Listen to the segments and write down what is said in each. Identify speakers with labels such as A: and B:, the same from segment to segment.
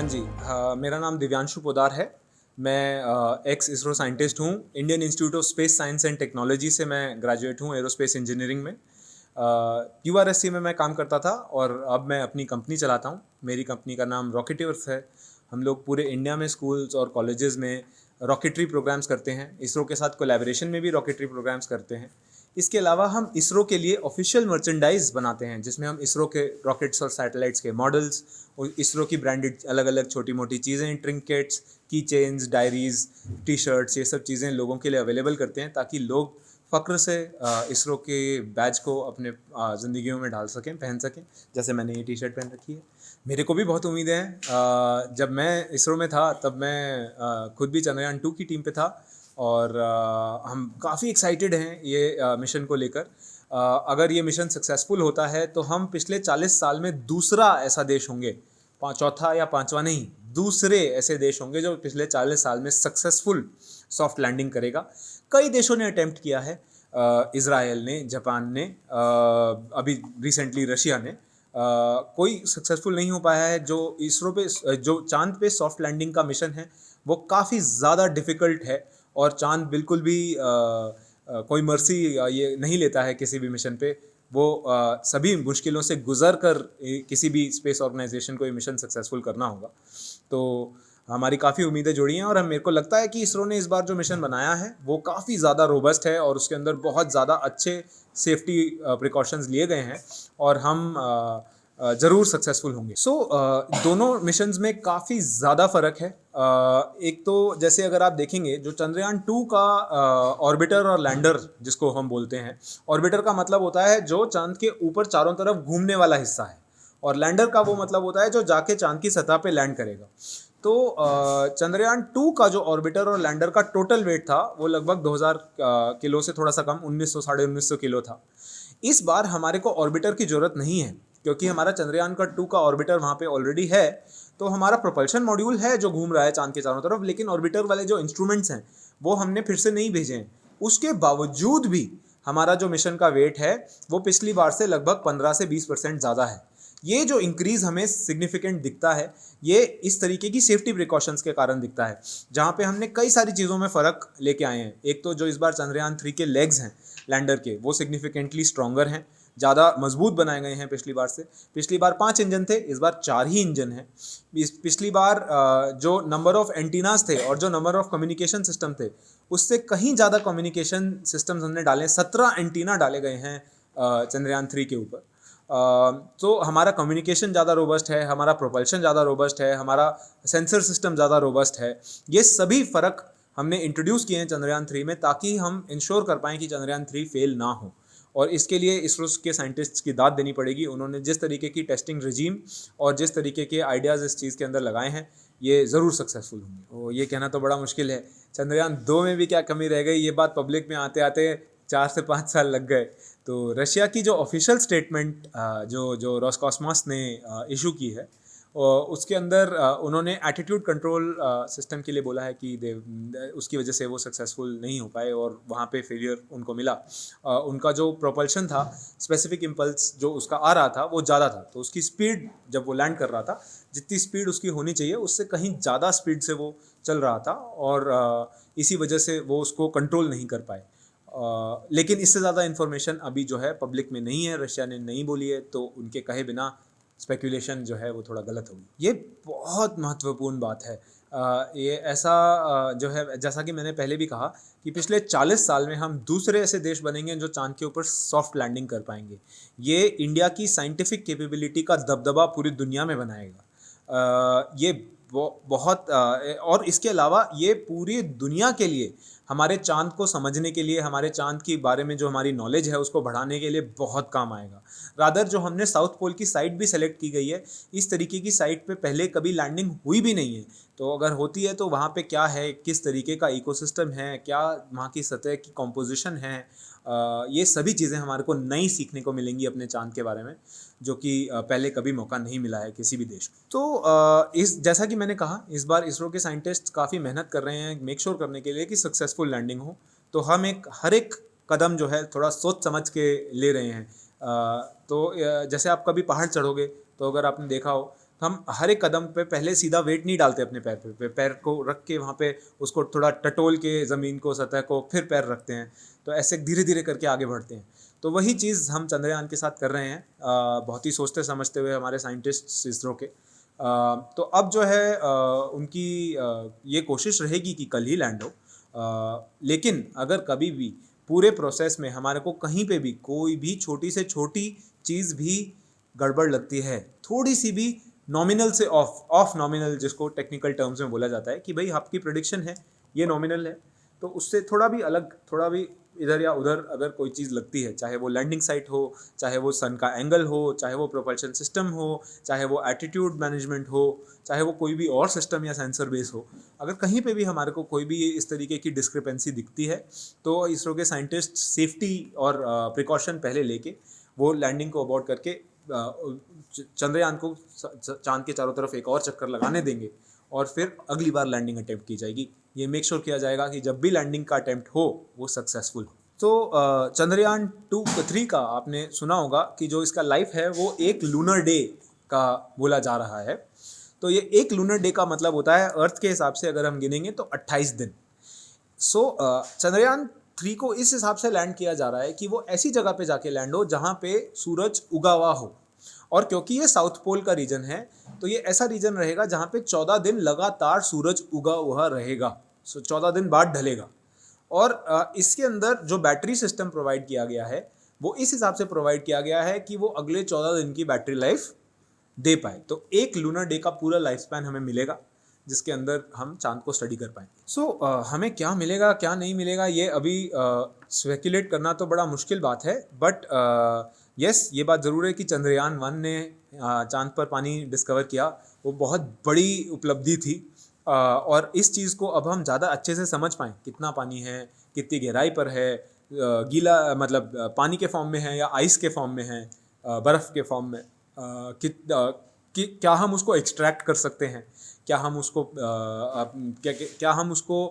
A: जी, मेरा नाम दिव्यांशु पोदार है। मैं एक्स इसरो साइंटिस्ट हूँ। Indian institute of space science and technology से मैं ग्रेजुएट हूँ एरोस्पेस इंजीनियरिंग में। क्यूआरएससी में मैं काम करता था और अब मैं अपनी कंपनी चलाता हूँ। मेरी कंपनी का नाम रॉकेटवर्थ है। हम लोग पूरे इंडिया में स्कूल्स और कॉलेजेस में रॉकेटरी प्रोग्राम्स करते हैं। इसरो के साथ कोलैबोरेशन में भी रॉकेटरी प्रोग्राम्स करते हैं। इसके अलावा हम इसरो के लिए ऑफिशियल मर्चेंडाइज बनाते हैं, जिसमें हम इसरो के रॉकेट्स और सैटेलाइट्स के मॉडल्स और इसरो की ब्रांडेड अलग अलग छोटी मोटी चीज़ें, ट्रिंकेट्स, की चेन्स, डायरीज़, टी शर्ट्स, ये सब चीज़ें लोगों के लिए अवेलेबल करते हैं ताकि लोग फ़ख्र से इसरो के बैज को अपने ज़िंदगियों में डाल सकें, पहन सकें। जैसे मैंने ये टी शर्ट पहन रखी है। मेरे को भी बहुत उम्मीदें हैं। जब मैं इसरो में था तब मैं खुद भी चंद्रयान 2 की टीम पे था और हम काफ़ी एक्साइटेड हैं ये मिशन को लेकर। अगर ये मिशन सक्सेसफुल होता है तो हम पिछले 40 साल में दूसरा ऐसा देश होंगे, चौथा या पांचवा नहीं, दूसरे ऐसे देश होंगे जो पिछले 40 साल में सक्सेसफुल सॉफ्ट लैंडिंग करेगा। कई देशों ने अटेम्प्ट किया है, इज़राइल ने, जापान ने, अभी रिसेंटली रशिया ने। कोई सक्सेसफुल नहीं हो पाया है। जो इसरो पे, जो चांद पे सॉफ्ट लैंडिंग का मिशन है वो काफ़ी ज़्यादा डिफ़िकल्ट है और चांद बिल्कुल भी कोई मर्सी ये नहीं लेता है किसी भी मिशन पे। वो सभी मुश्किलों से गुजर कर किसी भी स्पेस ऑर्गेनाइजेशन को ये मिशन सक्सेसफुल करना होगा। तो हमारी काफ़ी उम्मीदें जुड़ी हैं और मेरे को लगता है कि इसरो ने इस बार जो मिशन बनाया है वो काफ़ी ज़्यादा रोबस्ट है और उसके अंदर बहुत ज़्यादा अच्छे सेफ्टी प्रिकॉशंस लिए गए हैं और हम ज़रूर सक्सेसफुल होंगे। दोनों मिशंस में काफ़ी ज़्यादा फ़र्क है। एक तो जैसे अगर आप देखेंगे, जो चंद्रयान 2 का ऑर्बिटर और लैंडर जिसको हम बोलते हैं, ऑर्बिटर का मतलब होता है जो चांद के ऊपर चारों तरफ घूमने वाला हिस्सा है, और लैंडर का वो मतलब होता है जो जाके चांद की सतह पे लैंड करेगा। तो चंद्रयान 2 का जो ऑर्बिटर और लैंडर का टोटल वेट था वो लगभग 2000 किलो से थोड़ा सा कम, 1900 साढ़े 1900 किलो था। इस बार हमारे को ऑर्बिटर की ज़रूरत नहीं है क्योंकि हमारा चंद्रयान का 2 का ऑर्बिटर वहाँ पे ऑलरेडी है। तो हमारा प्रोपल्शन मॉड्यूल है जो घूम रहा है चांद के चारों तरफ, लेकिन ऑर्बिटर वाले जो इंस्ट्रूमेंट्स हैं वो हमने फिर से नहीं भेजे हैं। उसके बावजूद भी हमारा जो मिशन का वेट है वो पिछली बार से लगभग 15 से 20% ज़्यादा है। ये जो इंक्रीज़ हमें सिग्निफिकेंट दिखता है ये इस तरीके की सेफ्टी प्रिकॉशंस के कारण दिखता है, जहाँ पे हमने कई सारी चीज़ों में फ़र्क लेके आए हैं। एक तो जो इस बार चंद्रयान 3 के लेग्स हैं लैंडर के, वो सिग्निफिकेंटली स्ट्रॉन्गर हैं, ज़्यादा मजबूत बनाए गए हैं पिछली बार से। पिछली बार 5 इंजन थे, इस बार 4 ही इंजन हैं। पिछली बार जो नंबर ऑफ एंटीनास थे और जो नंबर ऑफ कम्युनिकेशन सिस्टम थे उससे कहीं ज़्यादा कम्युनिकेशन सिस्टम्स हमने डाले। 17 एंटीना डाले गए हैं चंद्रयान 3 के ऊपर। तो हमारा कम्युनिकेशन ज़्यादा रोबस्ट है, हमारा प्रोपल्शन ज़्यादा रोबस्ट है, हमारा सेंसर सिस्टम ज़्यादा रोबस्ट है। ये सभी फ़र्क हमने इंट्रोड्यूस किए हैं चंद्रयान 3 में ताकि हम इंश्योर कर पाएँ कि चंद्रयान 3 फेल ना हो। और इसके लिए इसरो के साइंटिस्ट्स की दाद देनी पड़ेगी। उन्होंने जिस तरीके की टेस्टिंग रिजीम और जिस तरीके के आइडियाज़ इस चीज़ के अंदर लगाए हैं ये ज़रूर सक्सेसफुल होंगे। और ये कहना तो बड़ा मुश्किल है, चंद्रयान 2 में भी क्या कमी रह गई, ये बात पब्लिक में आते आते 4 से 5 साल लग गए। तो रशिया की जो ऑफिशियल स्टेटमेंट जो रोसकॉस्मोस ने इशू की है उसके अंदर उन्होंने एटीट्यूड कंट्रोल सिस्टम के लिए बोला है कि उसकी वजह से वो सक्सेसफुल नहीं हो पाए और वहाँ पे फेलियर उनको मिला। उनका जो प्रोपल्शन था, स्पेसिफिक इम्पल्स जो उसका आ रहा था वो ज़्यादा था, तो उसकी स्पीड जब वो लैंड कर रहा था जितनी स्पीड उसकी होनी चाहिए उससे कहीं ज़्यादा स्पीड से वो चल रहा था और इसी वजह से वो उसको कंट्रोल नहीं कर पाए। लेकिन इससे ज़्यादा इन्फॉर्मेशन अभी जो है पब्लिक में नहीं है, रशिया ने नहीं बोली है, तो उनके कहे बिना स्पेकुलेशन जो है वो थोड़ा गलत होगी। ये बहुत महत्वपूर्ण बात है। ये ऐसा जो है, जैसा कि मैंने पहले भी कहा कि पिछले 40 साल में हम दूसरे ऐसे देश बनेंगे जो चांद के ऊपर सॉफ्ट लैंडिंग कर पाएंगे। ये इंडिया की साइंटिफिक कैपेबिलिटी का दबदबा पूरी दुनिया में बनाएगा। ये बहुत और इसके अलावा ये पूरी दुनिया के लिए, हमारे चांद को समझने के लिए, हमारे चांद के बारे में जो हमारी नॉलेज है उसको बढ़ाने के लिए बहुत काम आएगा। रादर जो हमने साउथ पोल की साइट भी सेलेक्ट की गई है, इस तरीके की साइट पे पहले कभी लैंडिंग हुई भी नहीं है। तो अगर होती है तो वहाँ पे क्या है, किस तरीके का इकोसिस्टम है, क्या वहाँ की सतह की कॉम्पोजिशन है, ये सभी चीज़ें हमारे को नई सीखने को मिलेंगी अपने चांद के बारे में, जो कि पहले कभी मौका नहीं मिला है किसी भी देश को। तो इस जैसा कि मैंने कहा, इस बार इसरो के साइंटिस्ट काफ़ी मेहनत कर रहे हैं मेक श्योर करने के लिए कि सक्सेसफुल लैंडिंग हो। तो हम हर एक कदम जो है थोड़ा सोच समझ के ले रहे हैं। तो जैसे आप कभी पहाड़ चढ़ोगे तो अगर आपने देखा हो तो हम हर एक कदम पे पहले सीधा वेट नहीं डालते अपने पैर पे, पैर को रख के वहाँ पे उसको थोड़ा टटोल के ज़मीन को, सतह को, फिर पैर रखते हैं। तो ऐसे धीरे धीरे करके आगे बढ़ते हैं। तो वही चीज़ हम चंद्रयान के साथ कर रहे हैं, बहुत ही सोचते समझते हुए हमारे साइंटिस्ट इसरो के। तो अब जो है उनकी ये कोशिश रहेगी कि कल ही लैंड हो, लेकिन अगर कभी भी पूरे प्रोसेस में हमारे को कहीं पे भी कोई भी छोटी से छोटी चीज़ भी गड़बड़ लगती है, थोड़ी सी भी नॉमिनल से ऑफ नॉमिनल, जिसको टेक्निकल टर्म्स में बोला जाता है कि भाई आपकी प्रेडिक्शन है ये नॉमिनल है, तो उससे थोड़ा भी अलग, थोड़ा भी इधर या उधर अगर कोई चीज़ लगती है, चाहे वो लैंडिंग साइट हो, चाहे वो सन का एंगल हो, चाहे वो प्रोपल्शन सिस्टम हो, चाहे वो एटीट्यूड मैनेजमेंट हो, चाहे वो कोई भी और सिस्टम या सेंसर बेस हो, अगर कहीं पे भी हमारे को कोई भी इस तरीके की डिस्क्रिपेंसी दिखती है तो इसरो के साइंटिस्ट सेफ्टी और प्रिकॉशन पहले लेके वो लैंडिंग को अबॉर्ट करके चंद्रयान को चांद के चारों तरफ एक और चक्कर लगाने देंगे और फिर अगली बार लैंडिंग अटेम्प्ट की जाएगी। ये मेक श्योर किया जाएगा कि जब भी लैंडिंग का अटेम्प्ट हो वो सक्सेसफुल हो। तो चंद्रयान 2-3 का आपने सुना होगा कि जो इसका लाइफ है वो एक लूनर डे का बोला जा रहा है। तो ये एक लूनर डे का मतलब होता है अर्थ के हिसाब से अगर हम गिनेंगे तो 28 दिन। चंद्रयान 3 को इस हिसाब से लैंड किया जा रहा है कि वो ऐसी जगह पे जाके लैंड हो जहाँ पे सूरज उगा हुआ हो, और क्योंकि ये साउथ पोल का रीजन है तो ये ऐसा रीजन रहेगा जहाँ पे 14 दिन लगातार सूरज उगा हुआ रहेगा। 14 दिन बाद ढलेगा। और इसके अंदर जो बैटरी सिस्टम प्रोवाइड किया गया है वो इस हिसाब से प्रोवाइड किया गया है कि वो अगले 14 दिन की बैटरी लाइफ दे पाए। तो एक लूनर डे का पूरा लाइफ स्पैन हमें मिलेगा जिसके अंदर हम चांद को स्टडी कर पाएंगे। हमें क्या मिलेगा क्या नहीं मिलेगा ये अभी स्पेकुलेट करना तो बड़ा मुश्किल बात है, बट यस ये बात ज़रूर है कि चंद्रयान 1 ने चांद पर पानी डिस्कवर किया, वो बहुत बड़ी उपलब्धि थी। और इस चीज़ को अब हम ज़्यादा अच्छे से समझ पाएँ, कितना पानी है, कितनी गहराई पर है, गीला मतलब पानी के फॉर्म में है या आइस के फॉर्म में है, बर्फ़ के फॉर्म में, क्या हम उसको एक्सट्रैक्ट कर सकते हैं, क्या हम उसको क्या हम उसको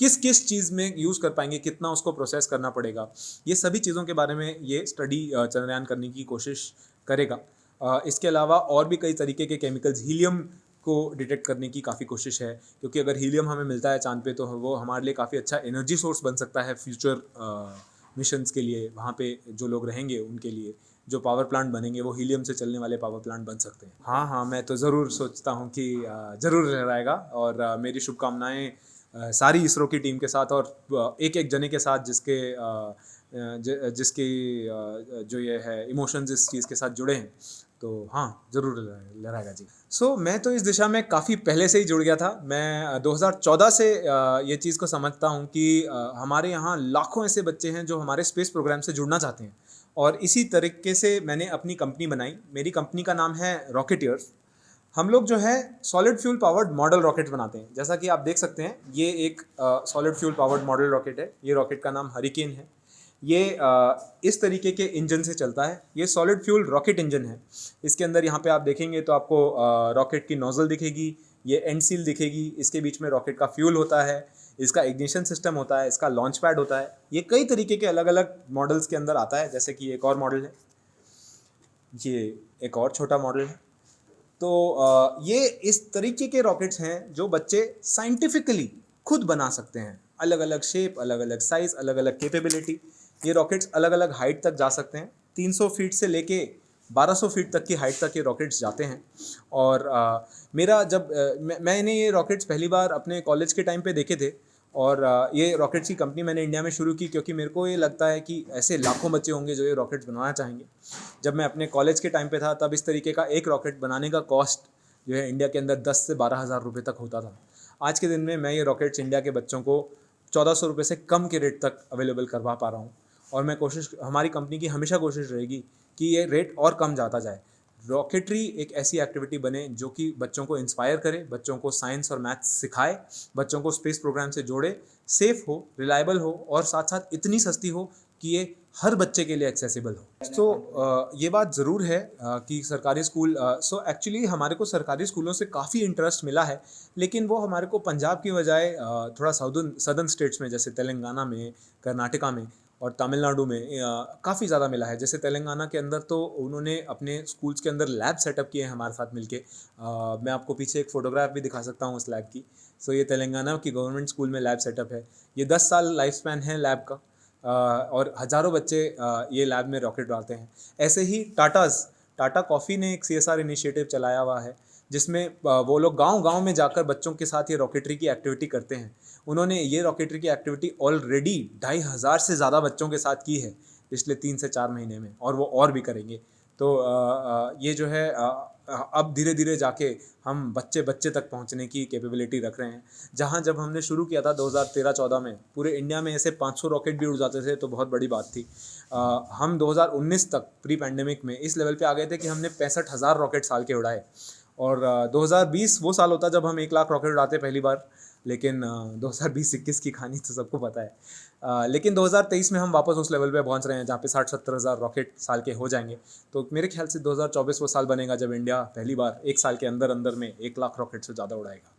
A: किस किस चीज़ में यूज़ कर पाएंगे, कितना उसको प्रोसेस करना पड़ेगा, ये सभी चीज़ों के बारे में ये स्टडी चंद्रयान करने की कोशिश करेगा। इसके अलावा और भी कई तरीके के केमिकल्स, हीलियम को डिटेक्ट करने की काफ़ी कोशिश है, क्योंकि अगर हीलियम हमें मिलता है चांद पे तो वो हमारे लिए काफ़ी अच्छा एनर्जी सोर्स बन सकता है फ्यूचर मिशंस के लिए। वहाँ पे जो लोग रहेंगे उनके लिए जो पावर प्लांट बनेंगे वो हीलियम से चलने वाले पावर प्लांट बन सकते हैं। हाँ, मैं तो ज़रूर सोचता हूँ कि ज़रूर लहराएगा, और मेरी शुभकामनाएँ सारी इसरो की टीम के साथ और एक एक जने के साथ जिसकी जो ये है इमोशंस इस चीज़ के साथ जुड़े हैं, तो हाँ ज़रूर लहराएगा जी। मैं तो इस दिशा में काफ़ी पहले से ही जुड़ गया था। मैं 2014 से ये चीज़ को समझता हूँ कि हमारे यहाँ लाखों ऐसे बच्चे हैं जो हमारे स्पेस प्रोग्राम से जुड़ना चाहते हैं, और इसी तरीके से मैंने अपनी कंपनी बनाई। मेरी कंपनी का नाम है रॉकेटियर्स। हम लोग जो है solid fuel powered model rocket बनाते हैं। जैसा कि आप देख सकते हैं ये एक solid fuel powered model rocket है। ये रॉकेट का नाम हरिकेन है। ये इस तरीके के इंजन से चलता है। ये सॉलिड फ्यूल रॉकेट इंजन है। इसके अंदर यहाँ पे आप देखेंगे तो आपको रॉकेट की नोजल दिखेगी, ये एंड सील दिखेगी, इसके बीच में रॉकेट का फ्यूल होता है, इसका इग्निशन सिस्टम होता है, इसका लॉन्च पैड होता है। ये कई तरीके के अलग अलग मॉडल्स के अंदर आता है। जैसे कि एक और मॉडल है, ये एक और छोटा मॉडल है। तो ये इस तरीके के रॉकेट्स हैं जो बच्चे साइंटिफिकली खुद बना सकते हैं। अलग अलग शेप, अलग अलग साइज़, अलग अलग कैपेबिलिटी। ये रॉकेट्स अलग अलग हाइट तक जा सकते हैं। 300 फीट से लेके 1200 फीट तक की हाइट तक ये रॉकेट्स जाते हैं। और मेरा जब मैंने ये रॉकेट्स पहली बार अपने कॉलेज के टाइम पे देखे थे, और ये रॉकेट्स की कंपनी मैंने इंडिया में शुरू की क्योंकि मेरे को ये लगता है कि ऐसे लाखों बच्चे होंगे जो ये रॉकेट्स बनाना चाहेंगे। जब मैं अपने कॉलेज के टाइम पे था तब इस तरीके का एक रॉकेट बनाने का कॉस्ट जो है इंडिया के अंदर 10 से 12 हज़ार रुपये तक होता था। आज के दिन में मैं ये रॉकेट्स इंडिया के बच्चों को 1400 रुपये से कम के रेट तक अवेलेबल करवा पा रहा हूँ। और मैं हमारी कंपनी की हमेशा कोशिश रहेगी कि ये रेट और कम जाता जाए। रॉकेटरी एक ऐसी एक्टिविटी बने जो कि बच्चों को इंस्पायर करे, बच्चों को साइंस और मैथ्स सिखाए, बच्चों को स्पेस प्रोग्राम से जोड़े, सेफ़ हो, रिलायबल हो, और साथ साथ इतनी सस्ती हो कि ये हर बच्चे के लिए एक्सेसिबल हो। ये बात ज़रूर है कि सरकारी स्कूल एक्चुअली हमारे को सरकारी स्कूलों से काफ़ी इंटरेस्ट मिला है, लेकिन वो हमारे को पंजाब की बजाय थोड़ा सदर्न स्टेट्स में जैसे तेलंगाना में, कर्नाटका में और तमिलनाडु में काफ़ी ज़्यादा मिला है। जैसे तेलंगाना के अंदर तो उन्होंने अपने स्कूल्स के अंदर लैब सेटअप किए हैं हमारे साथ मिलके। मैं आपको पीछे एक फ़ोटोग्राफ भी दिखा सकता हूँ उस लैब की। सो ये तेलंगाना की गवर्नमेंट स्कूल में लैब सेटअप है। ये 10 साल लाइफ स्पैन है लैब का, और हज़ारों बच्चे ये लैब में रॉकेट डालते हैं। ऐसे ही टाटा कॉफ़ी ने एक CSR इनिशिएटिव चलाया हुआ है, जिसमें वो लोग गांव-गांव में जाकर बच्चों के साथ ये रॉकेटरी की एक्टिविटी करते हैं। उन्होंने ये रॉकेटरी की एक्टिविटी ऑलरेडी 2500 से ज़्यादा बच्चों के साथ की है पिछले 3 से 4 महीने में, और वो और भी करेंगे। तो ये जो है अब धीरे धीरे जाके हम बच्चे बच्चे तक पहुंचने की कैपेबिलिटी रख रहे हैं। जहां जब हमने शुरू किया था 2013-14 में, पूरे इंडिया में ऐसे 500 रॉकेट भी उड़ जाते थे, तो बहुत बड़ी बात थी। हम 2019 तक प्री पैंडेमिक में इस लेवल पे आ गए थे कि हमने 65,000 रॉकेट साल के उड़ाए। और 2020 वो साल होता जब हम 1 लाख रॉकेट उड़ाते पहली बार। लेकिन 2020-21 की कहानी तो सबको पता है। लेकिन 2023 में हम वापस उस लेवल पे पहुंच रहे हैं जहाँ पे 60-70 हज़ार रॉकेट साल के हो जाएंगे। तो मेरे ख्याल से 2024 वो साल बनेगा जब इंडिया पहली बार 1 साल के अंदर अंदर में 1 लाख रॉकेट से ज़्यादा उड़ाएगा।